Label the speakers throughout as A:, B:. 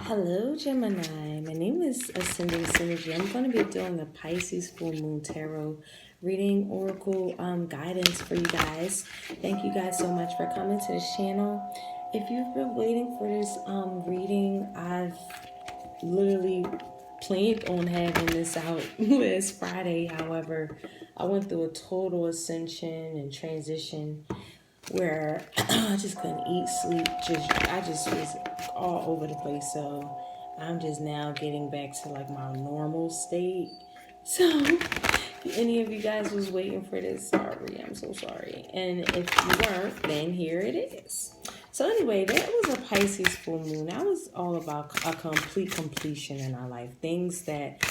A: Hello, Gemini. My name is Ascending Synergy. I'm going to be doing a Pisces full moon tarot reading oracle guidance for you guys. Thank you guys so much for coming to this channel. If you've been waiting for this reading, I've literally planned on having this out last Friday. However, I went through a total ascension and transition where I just couldn't eat, sleep. I just was all over the place. So I'm just now getting back to like my normal state. So if any of you guys was waiting for this, sorry, I'm so sorry. And if you weren't, then here it is. So anyway, that was a Pisces full moon. That was all about a complete completion in our life. Things that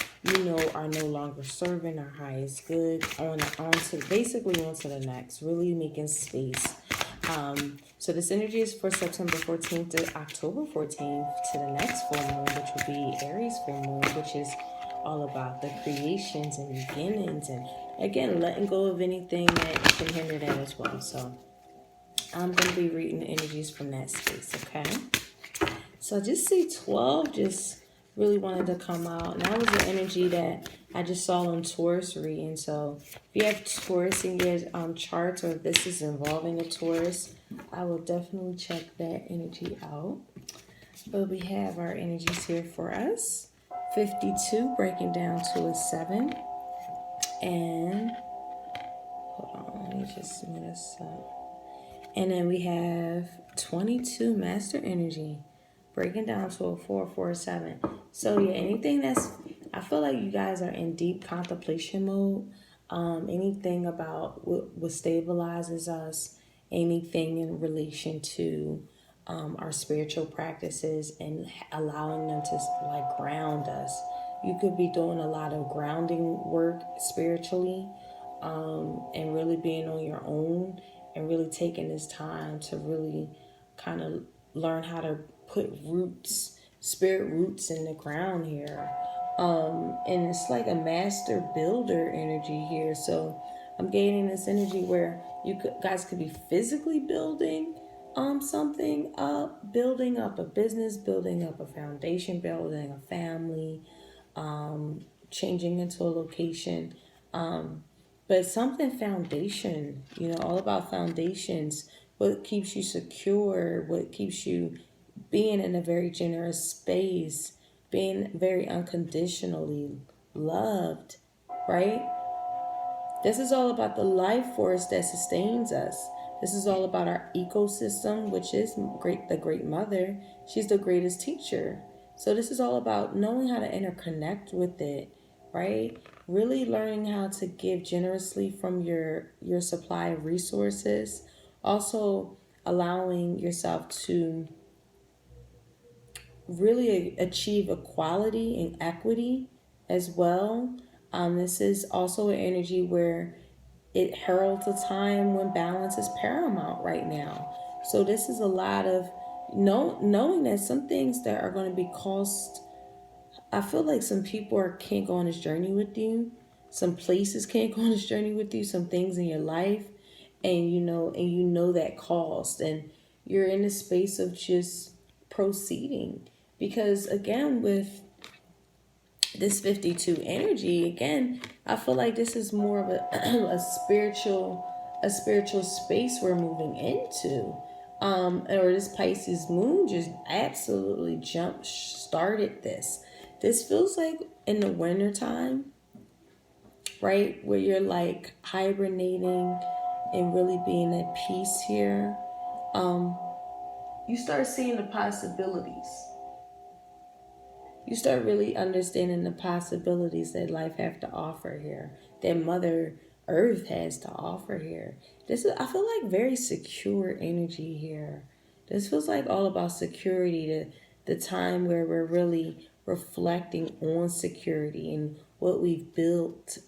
A: are no longer serving our highest good on to basically onto the next, really making space. So this energy is for September 14th to October 14th to the next full moon, which will be Aries full moon, which is all about the creations and beginnings, and again, letting go of anything that can hinder that as well. So I'm going to be reading the energies from that space, okay? So I just see 12 just really wanted to come out. And that was the energy that I just saw on Taurus reading. So if you have Taurus in your charts, or if this is involving a Taurus, I will definitely check that energy out. But we have our energies here for us. 52 breaking down to a 7. And hold on, let me just move this up. And then we have 22 master energy breaking down to a 447. So yeah, anything I feel like you guys are in deep contemplation mode. Anything about what stabilizes us, anything in relation to our spiritual practices and allowing them to like ground us. You could be doing a lot of grounding work spiritually, and really being on your own and really taking this time to really kind of learn how to put spirit roots in the ground here. And it's like a master builder energy here. So I'm gaining this energy where guys could be physically building something up, building up a business, building up a foundation, building a family, changing into a location. But something foundation, all about foundations, what keeps you secure, what keeps you being in a very generous space, being very unconditionally loved, right? This is all about the life force that sustains us. This is all about our ecosystem, which is the great mother. She's the greatest teacher. So this is all about knowing how to interconnect with it, right? Really learning how to give generously from your supply of resources. Also allowing yourself to really achieve equality and equity as well. This is also an energy where it heralds a time when balance is paramount right now. So this is a lot of knowing that some things that are going to be cost. I feel like some people can't go on this journey with you. Some places can't go on this journey with you. Some things in your life, and you know that cost, and you're in a space of just proceeding. Because again, with this 52 energy, again, I feel like this is more of a spiritual space we're moving into. Or this Pisces moon just absolutely started this. This feels like in the winter time, right? Where you're like hibernating and really being at peace here. You start seeing the possibilities. You start really understanding the possibilities that life have to offer here, that Mother Earth has to offer here. I feel like very secure energy here. This feels like all about security, the time where we're really reflecting on security and what we've built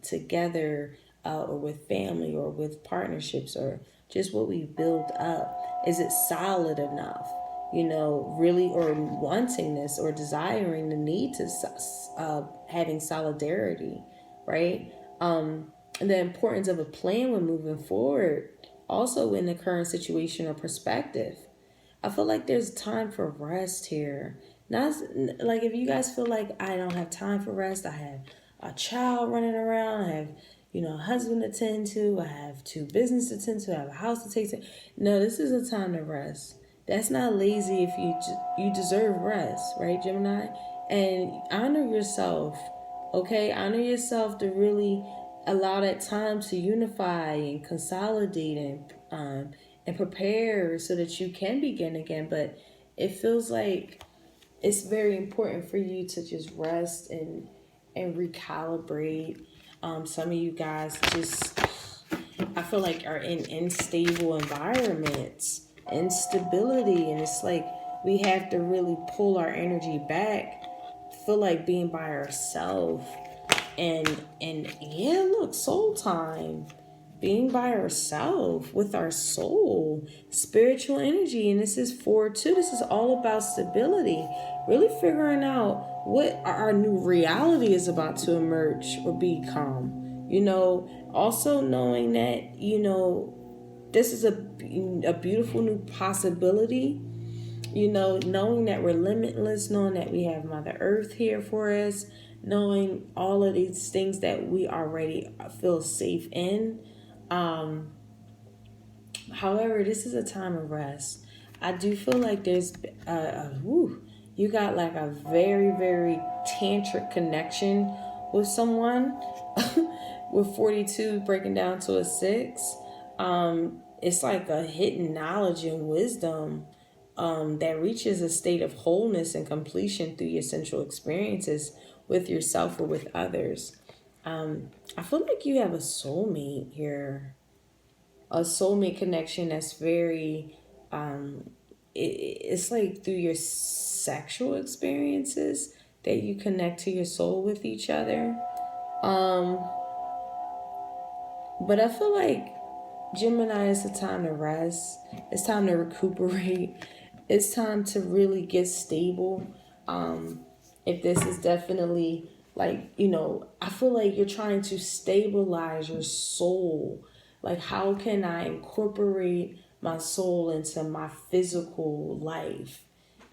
A: together, or with family or with partnerships, or just what we've built up. Is it solid enough? Really, or wanting this or desiring the need to having solidarity, right? And the importance of a plan when moving forward, also in the current situation or perspective. I feel like there's time for rest here. Not like if you guys feel like I don't have time for rest, I have a child running around, I have, a husband to tend to, I have two business to tend to, I have a house to take to. No, this is a time to rest. That's not lazy if you deserve rest, right, Gemini? And honor yourself, okay? Honor yourself to really allow that time to unify and consolidate and prepare so that you can begin again. But it feels like it's very important for you to just rest and recalibrate. Some of you guys just, I feel like, are in unstable environments, instability, and it's like we have to really pull our energy back. Feel like being by ourselves, and yeah, look, soul time. Being by ourselves with our soul, spiritual energy. And this is 4-2. This is all about stability. Really figuring out what our new reality is about to emerge or become. Also knowing that, this is a beautiful new possibility. Knowing that we're limitless, knowing that we have Mother Earth here for us, knowing all of these things that we already feel safe in. However, this is a time of rest. I do feel like there's you got like a very, very tantric connection with someone with 42 breaking down to a 6. It's like a hidden knowledge and wisdom that reaches a state of wholeness and completion through your sensual experiences with yourself or with others. I feel like you have a soulmate here, a soulmate connection that's very, it's like through your sexual experiences that you connect to your soul with each other. But I feel like Gemini is the time to rest. It's time to recuperate. It's time to really get stable. If this is definitely like, I feel like you're trying to stabilize your soul. Like, how can I incorporate my soul into my physical life?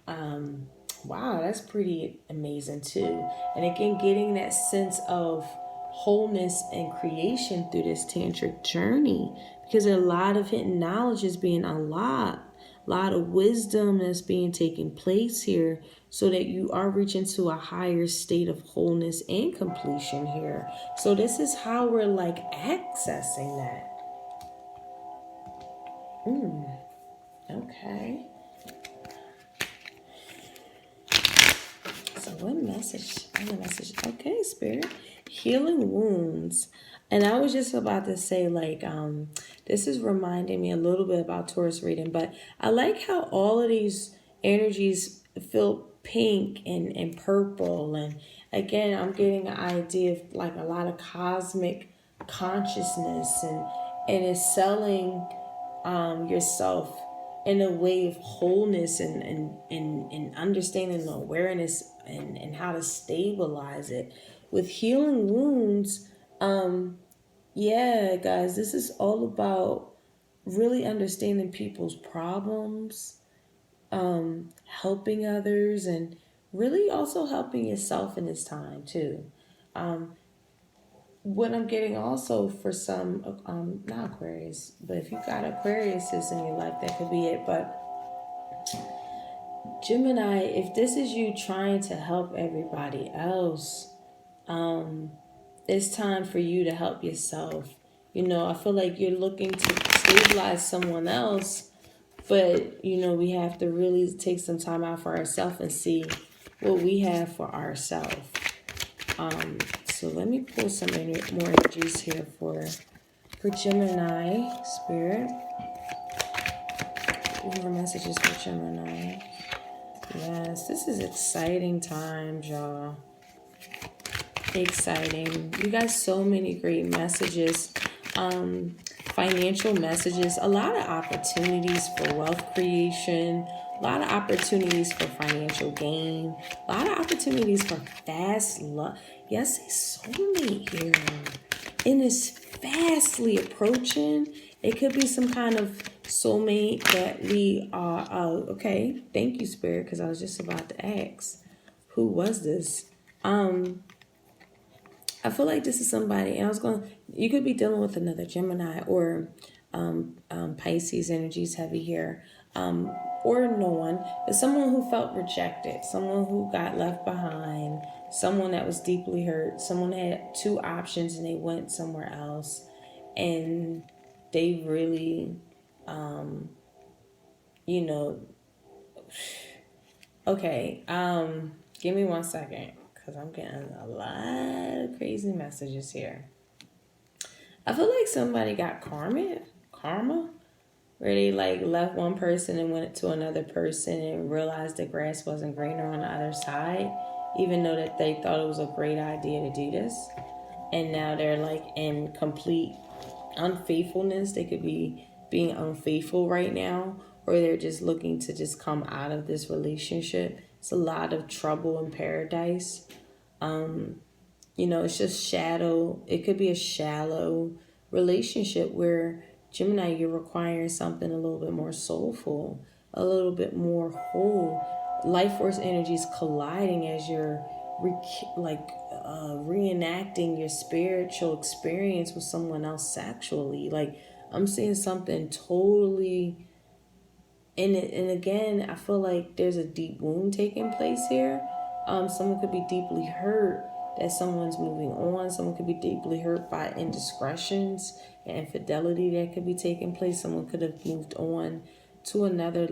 A: Wow, that's pretty amazing too. And again, getting that sense of wholeness and creation through this tantric journey, because a lot of hidden knowledge is being unlocked, a lot of wisdom that's being taken place here, so that you are reaching to a higher state of wholeness and completion here. So this is how we're like accessing that. Okay. So what message? Okay, Spirit. Healing wounds. And I was just about to say, like, this is reminding me a little bit about Taurus reading, but I like how all of these energies feel pink and purple. And again, I'm getting an idea of like a lot of cosmic consciousness, and it's selling yourself in a way of wholeness and understanding the awareness and how to stabilize it. With healing wounds, yeah, guys, this is all about really understanding people's problems, helping others, and really also helping yourself in this time too. What I'm getting also for some, not Aquarius, but if you got Aquariuses in your life, that could be it. But Gemini, if this is you trying to help everybody else, it's time for you to help yourself. I feel like you're looking to stabilize someone else, but, we have to really take some time out for ourselves and see what we have for ourselves. So let me pull some more energies here for Gemini, Spirit. More messages for Gemini. Yes, this is exciting times, y'all. Exciting. You got so many great messages. Financial messages. A lot of opportunities for wealth creation. A lot of opportunities for financial gain. A lot of opportunities for fast love. Yes, it's soulmate here. And it's fastly approaching. It could be some kind of soulmate that we are. Okay, thank you, Spirit, because I was just about to ask, who was this? I feel like this is somebody, and you could be dealing with another Gemini or Pisces energies heavy here, or no one, but someone who felt rejected, someone who got left behind, someone that was deeply hurt, someone had two options and they went somewhere else, and they really, you know, okay, give me 1 second, because I'm getting a lot of crazy messages here. I feel like somebody got karma, where they like left one person and went to another person and realized the grass wasn't greener on the other side, even though that they thought it was a great idea to do this. And now they're like in complete unfaithfulness. They could be being unfaithful right now, or they're just looking to just come out of this relationship. It's a lot of trouble in paradise. It's just shadow. It could be a shallow relationship where Gemini, you're requiring something a little bit more soulful, a little bit more whole. Life force energies colliding as you're reenacting your spiritual experience with someone else sexually. Like, I'm seeing something totally in it. And again, I feel like there's a deep wound taking place here. Someone could be deeply hurt that someone's moving on. Someone could be deeply hurt by indiscretions and infidelity that could be taking place. Someone could have moved on to another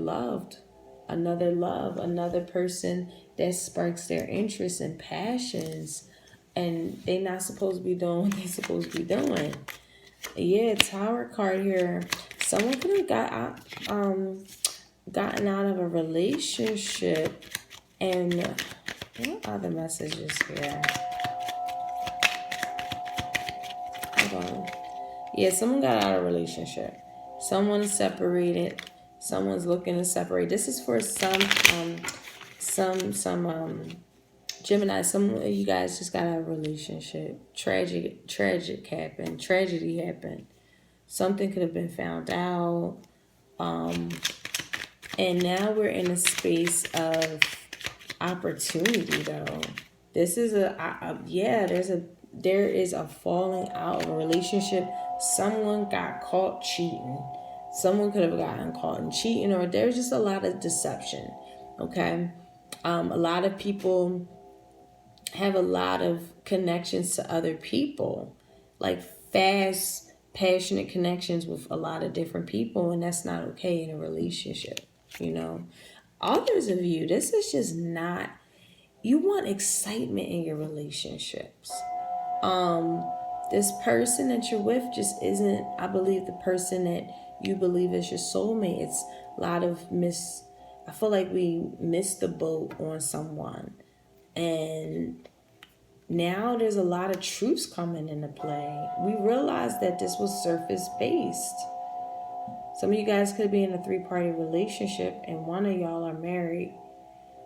A: person that sparks their interests and passions, and they're not supposed to be doing what they're supposed to be doing. Yeah, Tower card here. Someone could have gotten out of a relationship, and what are the messages here? Hold on. Yeah, someone got out of a relationship. Someone's separated. Someone's looking to separate. This is for some Gemini. Some of you guys just got out of a relationship. Tragic happened. Tragedy happened. Something could have been found out. And now we're in a space of opportunity, though. This is there is a falling out of a relationship. Someone got caught cheating. Someone could have gotten caught in cheating, or there's just a lot of deception. Okay, a lot of people have a lot of connections to other people, like fast, passionate connections with a lot of different people, and that's not okay in a relationship. Others of you, this is just not. You want excitement in your relationships. This person that you're with just isn't, I believe, the person that you believe is your soulmate. It's a lot of I feel like we missed the boat on someone. And now there's a lot of truths coming into play. We realize that this was surface-based. Some of you guys could be in a 3-party relationship and one of y'all are married.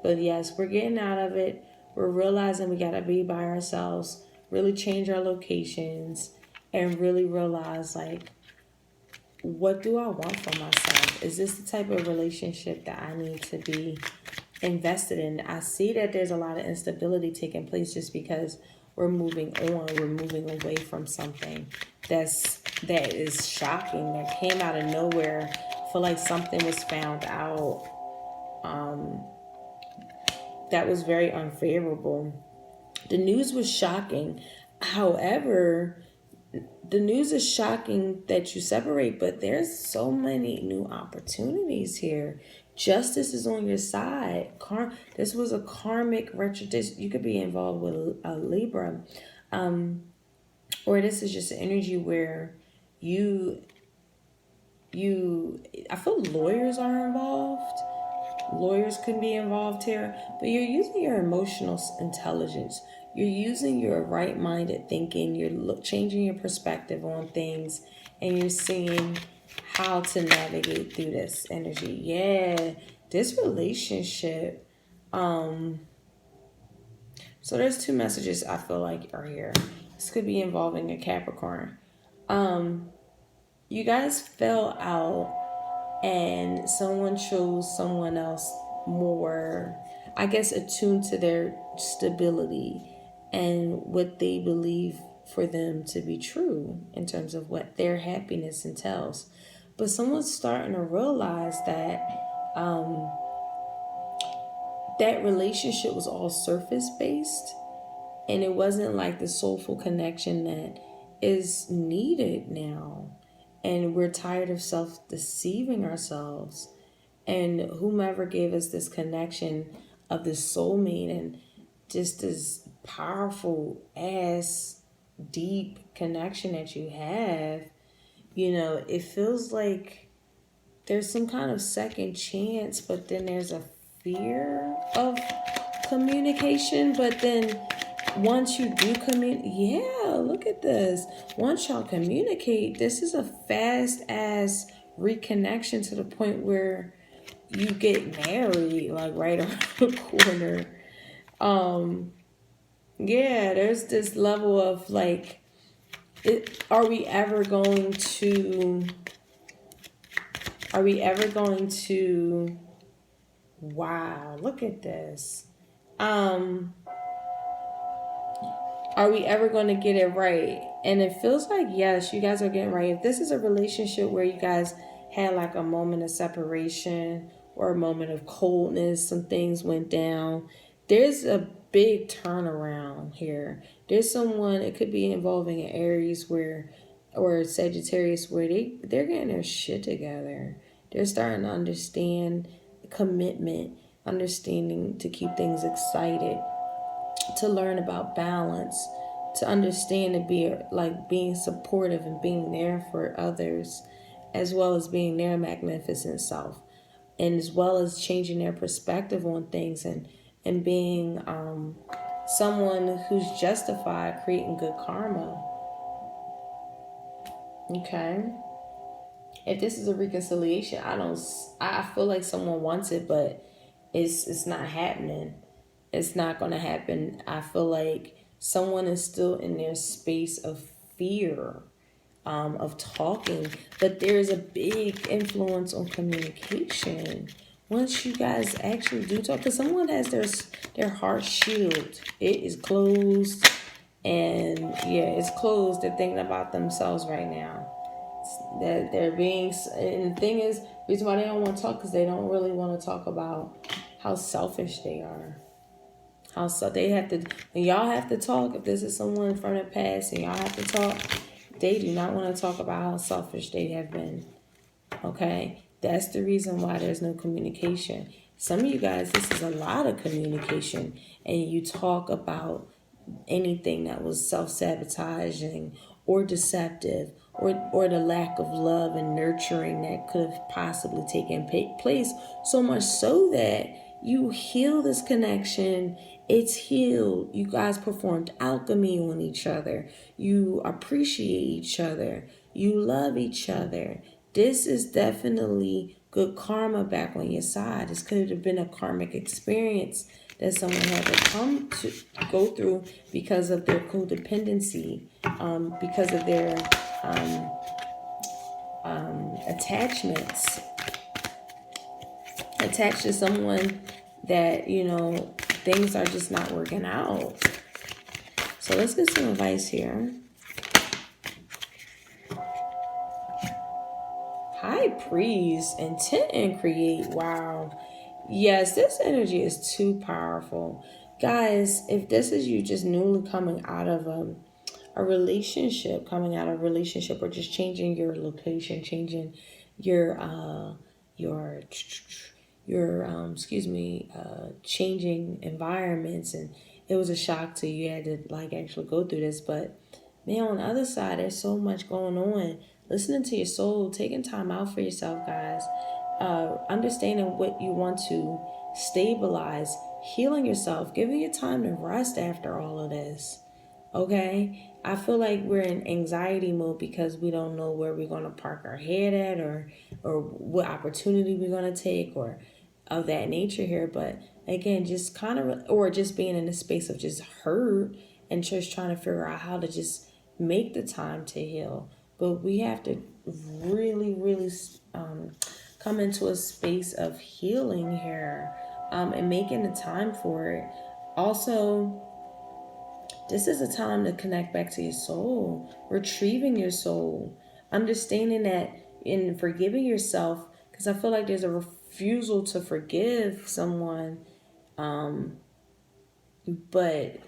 A: But yes, we're getting out of it. We're realizing we got to be by ourselves, really change our locations, and really realize, like, what do I want for myself? Is this the type of relationship that I need to be invested in? I see that there's a lot of instability taking place just because we're moving on. We're moving away from something that is shocking, that came out of nowhere. I feel like something was found out that was very unfavorable. The news was shocking. However, the news is shocking that you separate, but there's so many new opportunities here. Justice is on your side. This was a karmic retribution. You could be involved with a Libra. Or this is just an energy where I feel lawyers are involved. Lawyers could be involved here, but you're using your emotional intelligence. You're using your right-minded thinking. You're changing your perspective on things, and you're seeing how to navigate through this energy. Yeah, this relationship. So there's 2 messages I feel like are here. This could be involving a Capricorn. You guys fell out and someone chose someone else more, I guess, attuned to their stability and what they believe for them to be true in terms of what their happiness entails. But someone's starting to realize that that relationship was all surface based, and it wasn't like the soulful connection that is needed now. And we're tired of self deceiving ourselves. And whomever gave us this connection of this soulmate and just this powerful ass deep connection that you have, it feels like there's some kind of second chance, but then there's a fear of communication. But then once you do look at this. Once y'all communicate, this is a fast ass reconnection to the point where you get married, like right around the corner. There's this level of like, are we ever going to? Wow, look at this. Are we ever going to get it right? And it feels like, yes, you guys are getting right. If this is a relationship where you guys had like a moment of separation or a moment of coldness, some things went down, there's a big turnaround here. There's someone, it could be involving an Aries or Sagittarius, where they're getting their shit together. They're starting to understand commitment, understanding to keep things excited, to learn about balance, to understand, to be like being supportive and being there for others, as well as being their magnificent self, and as well as changing their perspective on things, and being someone who's justified creating good karma. Okay. If this is a reconciliation, I feel like someone wants it, but it's not happening. It's not going to happen. I feel like someone is still in their space of fear, of talking, but there's a big influence on communication. Once you guys actually do talk, because someone has their heart shield, it is closed, and it's closed. They're thinking about themselves right now. That they're being, and the thing is, the reason why they don't want to talk, because they don't really want to talk about how selfish they are. They have to, when y'all have to talk, if this is someone from the past and y'all have to talk, they do not want to talk about how selfish they have been. Okay? That's the reason why there's no communication. Some of you guys, this is a lot of communication, and you talk about anything that was self-sabotaging or deceptive, or the lack of love and nurturing that could have possibly taken place, so much so that you heal this connection. It's healed. You guys performed alchemy on each other. You appreciate each other. You love each other. This is definitely good karma back on your side. This could have been a karmic experience that someone had to go through because of their codependency, because of their attachments, attached to someone that, things are just not working out. So let's get some advice here. High Priest, intent and create. Wow. Yes, this energy is too powerful. Guys, if this is you just newly coming out of a relationship, or just changing your location, changing your changing environments, and it was a shock to you, had to like actually go through this. But man, on the other side, there's so much going on. Listening to your soul, taking time out for yourself, guys. Understanding what you want to stabilize, healing yourself, giving you time to rest after all of this. Okay? I feel like we're in anxiety mode because we don't know where we're going to park our head at, or what opportunity we're going to take, or of that nature here. But again, just kind of, or just being in a space of just hurt and just trying to figure out how to just make the time to heal. But we have to really, really come into a space of healing here, and making the time for it. Also, this is a time to connect back to your soul, retrieving your soul, understanding that in forgiving yourself, because I feel like there's a refusal to forgive someone. But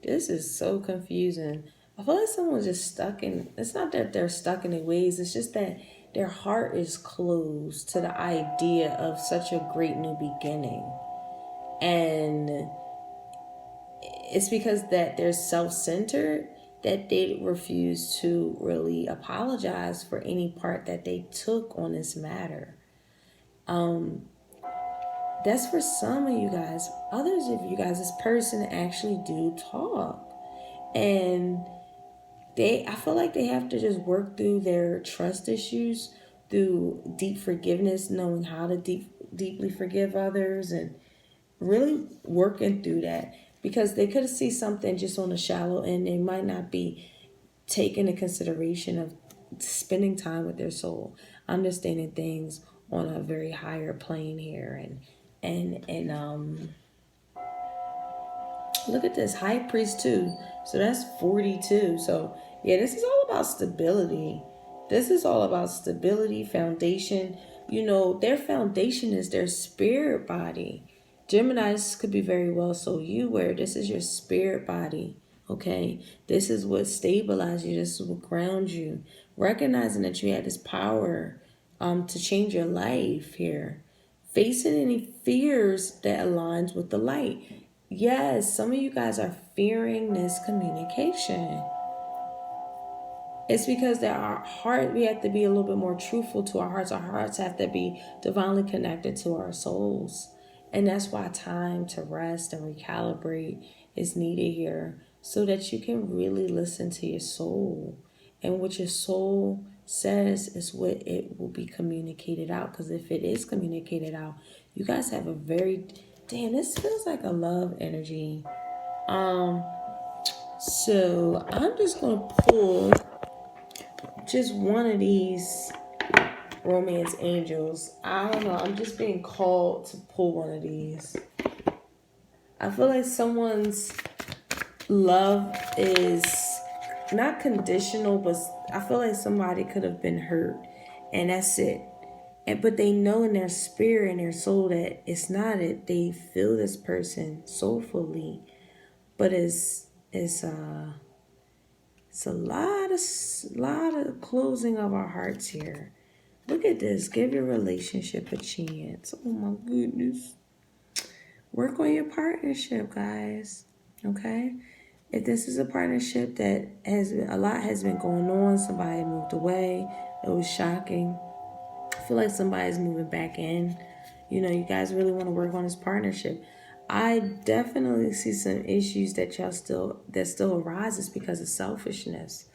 A: this is so confusing. I feel like someone's just stuck in, it's not that they're stuck in their ways, it's just that their heart is closed to the idea of such a great new beginning. And it's because that they're self-centered that they refuse to really apologize for any part that they took on this matter. That's for some of you guys. Others of you guys, this person actually do talk. And I feel like they have to just work through their trust issues, through deep forgiveness, knowing how to deeply forgive others, and really working through that, because they could see something just on the shallow end. They might not be taking into consideration of spending time with their soul, understanding things on a very higher plane here, and look at this, high priest too. So that's 42. So yeah, this is all about stability. This is all about stability, foundation. You know, their foundation is their spirit body. Geminis could be very well so you, where this is your spirit body. Okay, this is what stabilizes you. This is what grounds you. Recognizing that you had this power to change your life here. Facing any fears that aligns with the light. Yes, some of you guys are fearing this communication. It's because that our heart, we have to be a little bit more truthful to our hearts. Our hearts have to be divinely connected to our souls. And that's why time to rest and recalibrate is needed here, so that you can really listen to your soul. And what your soul says is what it will be communicated out. Because if it is communicated out, you guys have a very, damn, this feels like a love energy. So I'm just going to pull just one of these romance angels. I don't know. I'm just being called to pull one of these. I feel like someone's love is not conditional, but I feel like somebody could have been hurt, and that's it. But they know in their spirit and their soul that it's not it. They feel this person soulfully, but it's a lot of closing of our hearts here. Look at this. Give your relationship a chance. Oh my goodness. Work on your partnership, guys. Okay? If this is a partnership that a lot has been going on, somebody moved away, it was shocking. I feel like somebody's moving back in. You know, you guys really want to work on this partnership. I definitely see some issues that still arises because of selfishness.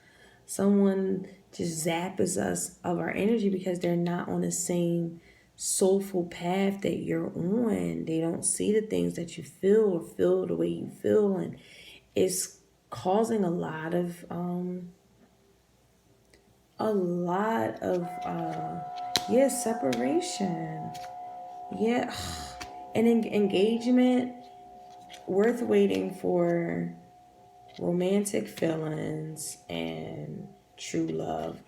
A: Someone just zaps us of our energy because they're not on the same soulful path that you're on. They don't see the things that you feel or feel the way you feel, and it's causing a lot of separation. Yeah. An engagement worth waiting for, romantic feelings, and true love.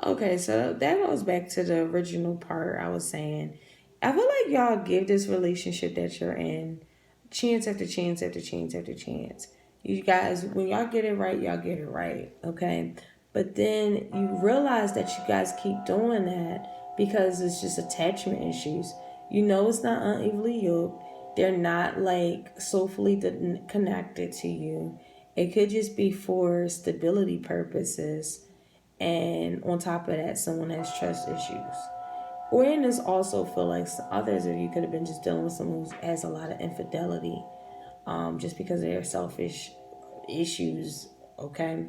A: Okay, so that goes back to the original part I was saying. I feel like y'all give this relationship that you're in chance after chance after chance after chance. You guys, when y'all get it right, y'all get it right, okay? But then you realize that you guys keep doing that because it's just attachment issues. You know it's not unevenly yoked. They're not like soulfully connected to you. It could just be for stability purposes. And on top of that, someone has trust issues. Or in this also feel like others of you could have been just dealing with someone who has a lot of infidelity, just because of their selfish issues, okay?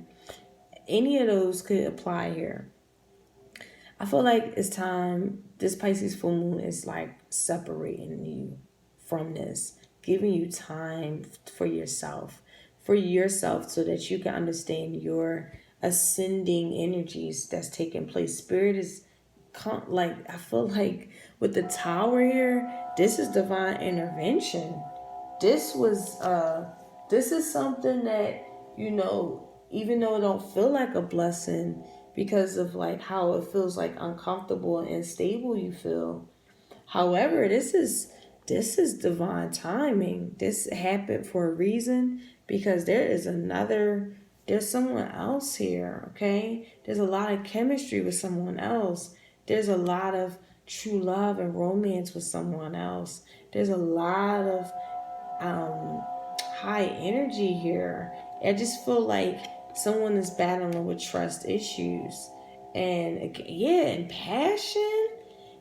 A: Any of those could apply here. I feel like it's time, this Pisces full moon is like separating you from this, giving you time for yourself so that you can understand your ascending energies that's taking place. Spirit is I feel like with the Tower here, this is divine intervention. This is something that, even though it don't feel like a blessing because of like how it feels like uncomfortable and unstable you feel. However, this is divine timing. This happened for a reason because there's someone else here, okay? There's a lot of chemistry with someone else. There's a lot of true love and romance with someone else. There's a lot of high energy here. I just feel like someone is battling with trust issues. And yeah, and passion.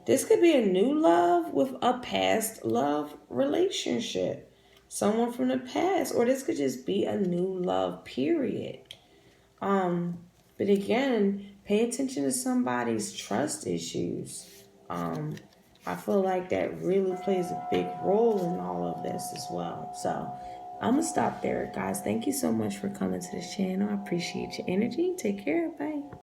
A: This could be a new love with a past love relationship. Someone from the past. Or this could just be a new love, period. But again, pay attention to somebody's trust issues. I feel like that really plays a big role in all of this as well. So I'm going to stop there, guys. Thank you so much for coming to the channel. I appreciate your energy. Take care. Bye.